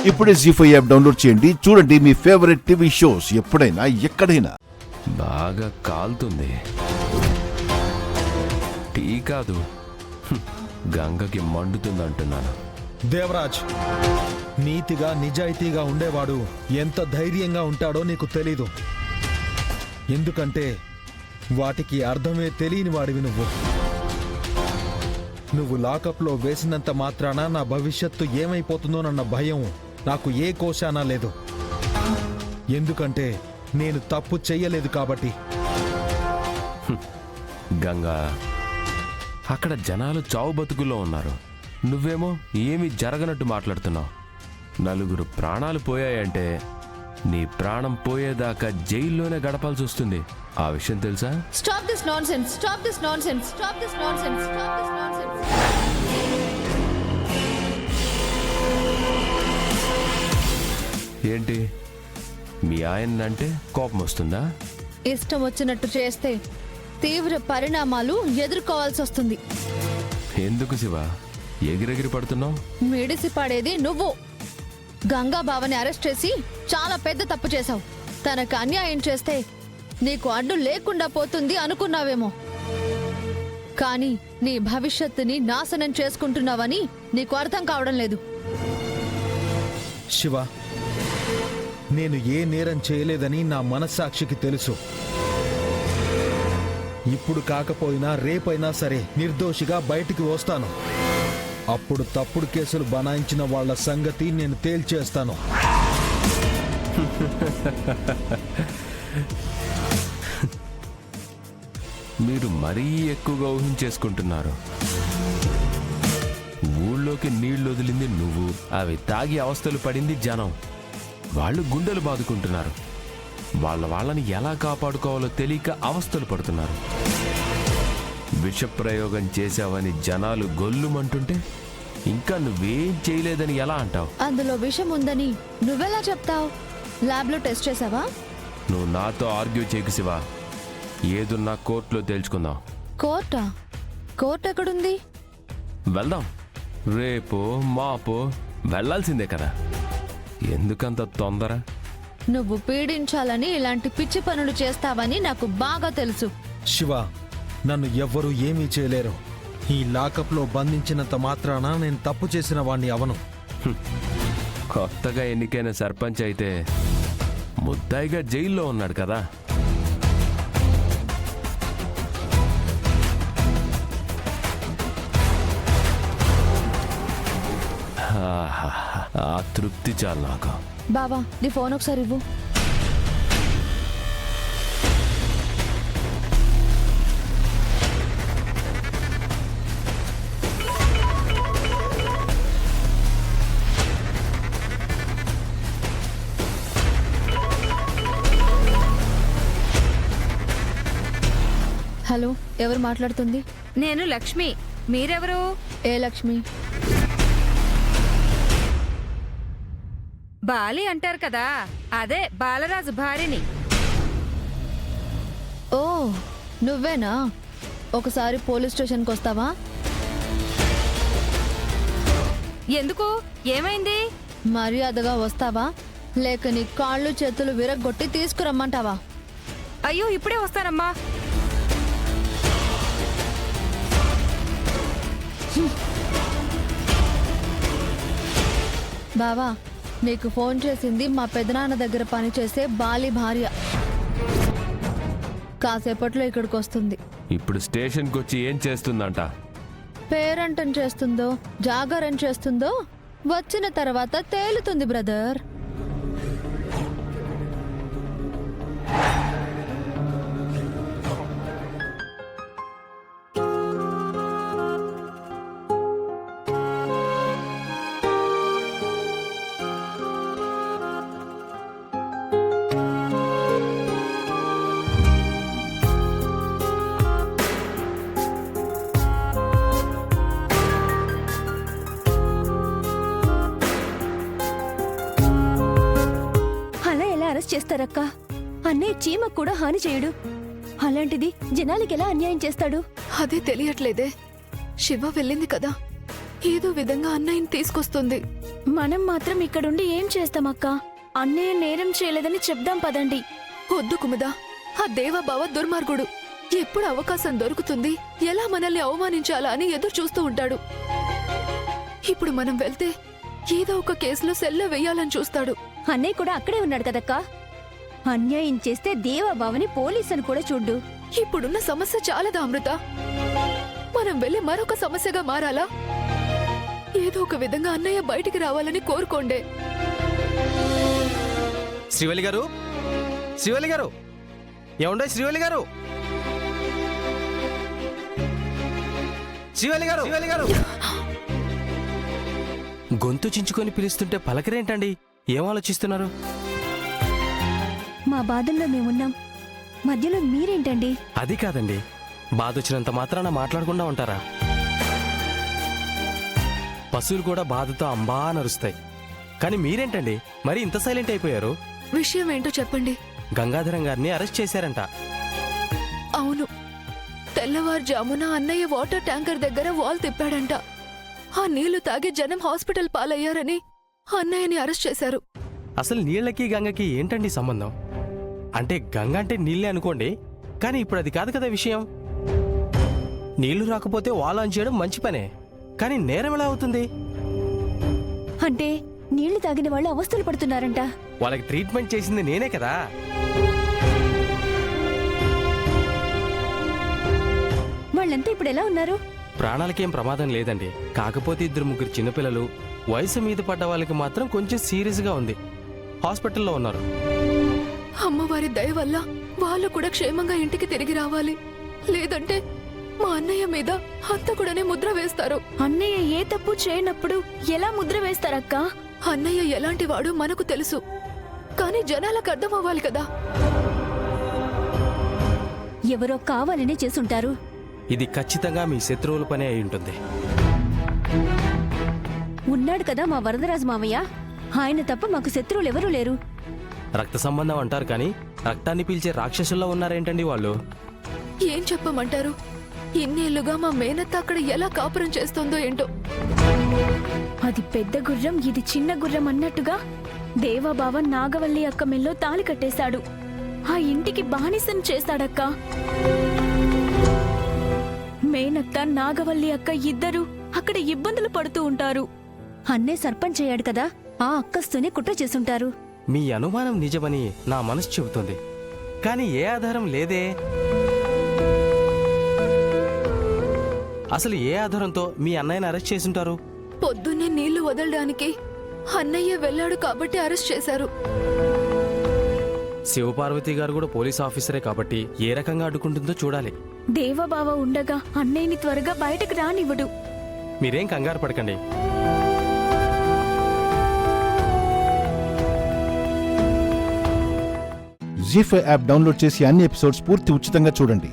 ఇప్పుడే జీ5 app download చేయండి. చూడండి మీ ఫేవరెట్ టీవీ షోస్ ఎప్పుడైనా ఎక్కడైనా. బాగా కాలుతుంది. టీ కాదు, గంగకి మండుతుంది అంటున్నాను. దేవరాజ్, నీతిగా నిజాయితీగా ఉండేవాడు ఎంత ధైర్యంగా ఉంటాడో నీకు తెలీదు. ఎందుకంటే వాటికి అర్థమే తెలియని వాడివి నువ్వు లాకప్లో వేసినంత మాత్రాన నా భవిష్యత్తు ఏమైపోతుందోనన్న భయం నాకు ఏ కోశానా లేదు. ఎందుకంటే నేను తప్పు చెయ్యలేదు కాబట్టి. గంగా, అక్కడ జనాలు చావు బతుకుల్లో ఉన్నారు. నువ్వేమో ఏమీ జరగనట్టు మాట్లాడుతున్నావు. నలుగురు ప్రాణాలు పోయాయంటే నీ ప్రాణం పోయేదాకా జైల్లోనే గడపాల్సి వస్తుంది. ఆ విషయం తెలుసా? Stop this nonsense, stop this nonsense, stop this nonsense, stop this nonsense. ఏంటి, మీ ఆయనంటే కోపం వస్తుందా? ఇష్టం వచ్చినట్టు చేస్తే తీవ్ర పరిణామాలు ఎదుర్కోవాల్సి వస్తుంది. ఎందుకు శివ ఎగిరెగిరి పడుతున్నావు? మిడిసి పడేది నువ్వు. గంగా బావని అరెస్ట్ చేసి చాలా పెద్ద తప్పు చేశావు. తనకు అన్యాయం చేస్తే నీకు అడ్డు లేకుండా పోతుంది అనుకున్నావేమో. కానీ నీ భవిష్యత్తుని నాశనం చేసుకుంటున్నావని నీకు అర్థం కావడం లేదు. శివ, నేను ఏ నేరం చేయలేదని నా మనస్సాక్షికి తెలుసు. ఇప్పుడు కాకపోయినా రేపైనా సరే నిర్దోషిగా బయటికి వస్తాను. అప్పుడు తప్పుడు కేసులు బనాయించిన వాళ్ళ సంగతి నేను తేల్చేస్తాను. మీరు మరీ ఎక్కువగా ఊహించేసుకుంటున్నారు. ఊళ్ళోకి నీళ్లు వదిలింది నువ్వు, అవి తాగి అవస్థలు పడింది జనం. వాళ్ళు గుండెలు బాదుకుంటున్నారు. వాళ్ళని ఎలా కాపాడుకోవాలో తెలియక అవస్థలు పడుతున్నారు. విషప్రయోగం చేశావని జనాలు గొల్లుమంటుంటే ఇంకా నువ్వేం చేయలేదని ఎలా అంటావు? అందులో విషం ఉందని నువ్వెలా చెప్తావు? ల్యాబ్లో టెస్ట్ చేసావా? నువ్వు నాతో ఆర్గ్యూ చేయకు శివ. ఏదున్నా కోర్టులో తేల్చుకుందాం. కోర్టా? కోర్టు ఎక్కడుంది? వెళ్దాం. రేపో మాపో వెళ్లాల్సిందే కదా. ఎందుకంత తొందర? నువ్వు పీడించాలని ఇలాంటి పిచ్చి పనులు చేస్తావని నాకు బాగా తెలుసు. శివ, నన్ను ఎవ్వరూ ఏమీ చేయలేరు. ఈ లాకప్లో బంధించినంత మాత్రాన నేను తప్పు చేసిన వాణ్ణి అవను. కొత్తగా ఎన్నికైన సర్పంచ్ అయితే ముద్దాయిగా జైల్లో ఉన్నాడు కదా. ఆ తృప్తి చాలు నాకు. బావా, నీ ఫోన్ ఒకసారి ఇవ్వు. హలో, ఎవరు మాట్లాడుతుంది? నేను లక్ష్మి. మీరెవరు? ఏ లక్ష్మి? బాలి అంటారు కదా, అదే బాలరాజు భార్యని. ఓ, నువ్వేనా? ఒకసారి పోలీస్ స్టేషన్కి వస్తావా? ఎందుకు? ఏమైంది? మర్యాదగా వస్తావా లేక నీ కాళ్ళు చేతులు విరగ్గొట్టి తీసుకురమ్మంటావా? అయ్యో, ఇప్పుడే వస్తానమ్మా. బావా, నీకు ఫోన్ చేసింది మా పెదనాన్న దగ్గర పనిచేసే బాలి భార్య. కాసేపట్లో ఇక్కడికి వస్తుంది. ఇప్పుడు స్టేషన్కి వచ్చి ఏం చేస్తుందంట? పేరంటం చేస్తుందో జాగరం చేస్తుందో వచ్చిన తర్వాత తేలుతుంది బ్రదర్. చేస్తారక్క? అన్నయ్య చీమకు కూడా హాని చేయడు. అలాంటిది జనాలకి ఎలా అన్యాయం చేస్తాడు? అదే తెలియట్లేదే. శివ వెళ్ళింది కదా, ఏదో విధంగా అన్నయ్యని తీసుకొస్తుంది. మనం మాత్రం ఇక్కడుండి ఏం చేస్తామక్క? అన్నయ్య నేరం చేయలేదని చెప్దాం పదండి. వద్దు కుముదా, ఆ దేవబావ దుర్మార్గుడు. ఎప్పుడు అవకాశం దొరుకుతుంది, ఎలా మనల్ని అవమానించాలా అని ఎదురు చూస్తూ ఉంటాడు. ఇప్పుడు మనం వెళ్తే ఏదో ఒక కేసులో సెల్లో వెయ్యాలని చూస్తాడు. అన్నయ్య కూడా అక్కడే ఉన్నాడు కదక్కా. అన్యాయం చేస్తే దేవాబావని పోలీస్ అని కూడా చూడ్డు. ఇప్పుడున్న సమస్య చాలదా అమృత? మనం వెళ్ళి మరొక సమస్యగా మారాలా? ఏదో ఒక విధంగా అన్నయ్య బయటికి రావాలని కోరుకోండే. శ్రీవల్లి గారు, శ్రీవల్లి గారు, ఏముండే శ్రీవల్లి గారు, శ్రీవల్లి గారు, శ్రీవల్లి గారు. గొంతు చించుకొని పిలుస్తుంటే పలకరేంటండి? ఏం ఆలోచిస్తున్నారు? మా బాధల్లో మేమున్నాం, మధ్యలో మీరేంటండి? అది కాదండి, బాధ వచ్చినంత మాత్రాన మాట్లాడకుండా ఉంటారా? పశువులు కూడా బాధతో అంబా నరుస్తాయి, కానీ మీరేంటండి మరి ఇంత సైలెంట్ అయిపోయారు? విషయం ఏంటో చెప్పండి. గంగాధరం గారిని అరెస్ట్ చేశారంట. అవును, తెల్లవారుజామున అన్నయ్య వాటర్ ట్యాంకర్ దగ్గర వాల్ తిప్పాడంట. ఆ నీళ్లు తాగి జనం హాస్పిటల్ పాలయ్యారని అన్నయ్యని అరెస్ట్ చేశారు. అసలు నీళ్లకి గంగకి ఏంటండి సంబంధం? అంటే గంగ అంటే నీళ్ళే అనుకోండి, కానీ ఇప్పుడు అది కాదు కదా విషయం. నీళ్లు రాకపోతే వాల్ ఆన్ చేయడం మంచి పనే, కానీ నేరం ఎలా అవుతుంది? అంటే నీళ్లు తాగిన వాళ్ళు అవస్థలు పడుతున్నారంట. వాళ్ళకి ట్రీట్మెంట్ చేసింది నేనే కదా. వాళ్ళంతా ఇప్పుడు ఎలా ఉన్నారు? ప్రాణాలకేం ప్రమాదం లేదండి, కాకపోతే 2-3 చిన్నపిల్లలు, వయసు మీద పడ్డ వాళ్ళకి మాత్రం కొంచెం సీరియస్గా ఉంది. హాస్పిటల్లో ఉన్నారు. అమ్మవారి దయ వల్ల వాళ్ళు కూడా క్షేమంగా ఇంటికి తిరిగి రావాలి. లేదంటే మా అన్నయ్య మీద హంతకుడనే ముద్ర వేస్తారు. అన్నయ్య ఏ తప్పు చేయనప్పుడు ఎలా ముద్ర వేస్తారక్క? అన్నయ్య ఎలాంటి వాడు మనకు తెలుసు, కానీ జనాలకు అర్థం అవ్వాలి కదా. ఎవరో కావాలనే చేసుంటారు. ఇది ఖచ్చితంగా మీ శత్రువుల పనే అయి ఉంటుంది. ఉన్నాడు కదా మా వరదరాజు మామయ్య, ఆయన తప్ప మాకు శత్రువులు ఎవరూ లేరు. రక్త సంబంధం అంటారు కానీ రక్తాన్ని పీల్చే రాక్షసుల్లో ఉన్నారేంటండి వాళ్ళు? ఏం చెప్పమంటారు? ఇన్నేళ్లుగా మా మేనత్త అక్కడ ఎలా కాపురం చేస్తుందో ఏంటో. అది పెద్ద గుర్రం, ఇది చిన్న గుర్రం అన్నట్టుగా దేవాబావ నాగవల్లి అక్క మెల్లో తాళి కట్టేశాడు. ఆ ఇంటికి బానిసం చేశాడక్క. మేనత్త నాగవల్లి అక్క ఇద్దరు అక్కడ ఇబ్బందులు పడుతూ ఉంటారు. అన్నే సర్పంచ్ అయ్యాడు కదా, ఆ అక్కస్తోనే కుట్ర చేసుంటారు. మీ అనుమానం నిజమని నా మనసు చెబుతుంది, కానీ ఏ ఆధారం లేదే. అసలు ఏ ఆధారంతో మీ అన్నయ్యని అరెస్ట్ చేసుంటారు? పొద్దున్నే నీళ్లు వదలడానికి అన్నయ్య వెళ్ళాడు కాబట్టి అరెస్ట్ చేశారు. శివపార్వతి గారు కూడా పోలీస్ ఆఫీసరే కాబట్టి ఏ రకంగా అడ్డుకుంటుందో చూడాలి. దేవబావ ఉండగా అన్నయ్యని త్వరగా బయటకు రానివ్వడు. మీరేం కంగారు పడకండి. జీ5 యాప్ డౌన్లోడ్ చేసి అన్ని ఎపిసోడ్స్ పూర్తి ఉచితంగా చూడండి.